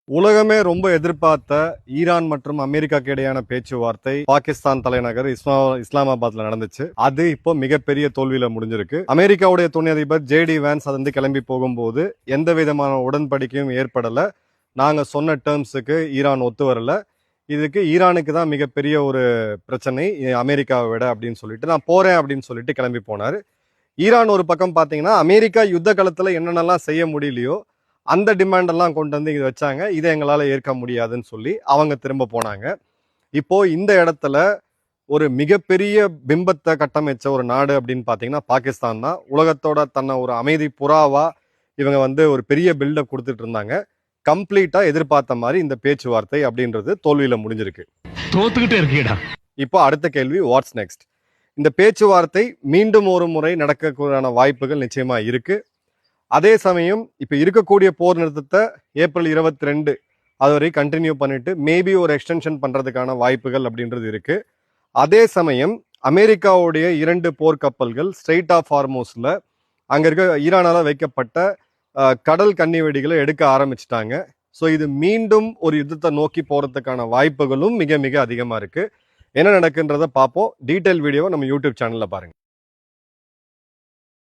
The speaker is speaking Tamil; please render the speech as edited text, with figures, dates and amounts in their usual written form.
உலகமே ரொம்ப எதிர்பார்த்த ஈரான் மற்றும் அமெரிக்காக்கு இடையான பேச்சுவார்த்தை பாகிஸ்தான் தலைநகர் இஸ்லாமாபாத்ல நடந்துச்சு. அது இப்போ மிகப்பெரிய தோல்வியில முடிஞ்சிருக்கு. அமெரிக்காவுடைய துணை அதிபர் ஜேடி வேன்ஸ் அது கிளம்பி போகும்போது எந்த விதமான உடன்படிக்கையும் ஏற்படல. நாங்க சொன்ன டேர்ம்ஸுக்கு ஈரான் ஒத்து வரல. இதுக்கு ஈரானுக்கு தான் மிகப்பெரிய ஒரு பிரச்சனை அமெரிக்காவை விட அப்படின்னு சொல்லிட்டு நான் போறேன் அப்படின்னு சொல்லிட்டு கிளம்பி போனாரு. ஈரான் ஒரு பக்கம் பாத்தீங்கன்னா அமெரிக்கா யுத்த காலத்துல என்னென்னலாம் செய்ய முடியலையோ அந்த டிமாண்ட் எல்லாம் கொண்டு வந்து இது வச்சாங்க. இதை எங்களால ஏற்க முடியாதுன்னு சொல்லி அவங்க திரும்ப போனாங்க. இப்போ இந்த இடத்துல ஒரு மிகப்பெரிய பிம்பத்தை கட்டமைச்ச ஒரு நாடு அப்படின்னு பாத்தீங்கன்னா பாகிஸ்தான் தான். உலகத்தோட தன்னை ஒரு அமைதி புறாவா இவங்க வந்து ஒரு பெரிய பில்டப் கொடுத்துட்டு இருந்தாங்க. கம்ப்ளீட்டா எதிர்பார்த்த மாதிரி இந்த பேச்சுவார்த்தை அப்படின்றது தோல்வியில முடிஞ்சிருக்கு. தோத்துக்கிட்டே இருக்கீடா. இப்போ அடுத்த கேள்வி, வாட்ஸ் நெக்ஸ்ட்? இந்த பேச்சுவார்த்தை மீண்டும் ஒரு முறை நடக்கக்கூடான வாய்ப்புகள் நிச்சயமா இருக்கு. அதே சமயம் இப்ப இருக்கக்கூடிய போர் நிறுத்தத்தை ஏப்ரல் 22 அதுவரை கண்டினியூ பண்ணிட்டு மேபி ஒரு எக்ஸ்டென்ஷன் பண்றதுக்கான வாய்ப்புகள் அப்படின்றது இருக்கு. அதே சமயம் அமெரிக்காவுடைய 2 போர்க்கப்பல்கள் ஸ்ட்ரெயிட் ஆஃப் ஹார்மோஸ்ல அங்க இருக்க ஈரானால வைக்கப்பட்ட கடல் கன்னி வெடிகளை எடுக்க ஆரம்பிச்சிட்டாங்க. ஸோ இது மீண்டும் ஒரு யுத்தத்தை நோக்கி போறதுக்கான வாய்ப்புகளும் மிக மிக அதிகமா இருக்கு. என்ன நடக்குன்றத பார்ப்போம். டீட்டெயில் வீடியோவை நம்ம யூடியூப் சேனல்ல பாருங்க.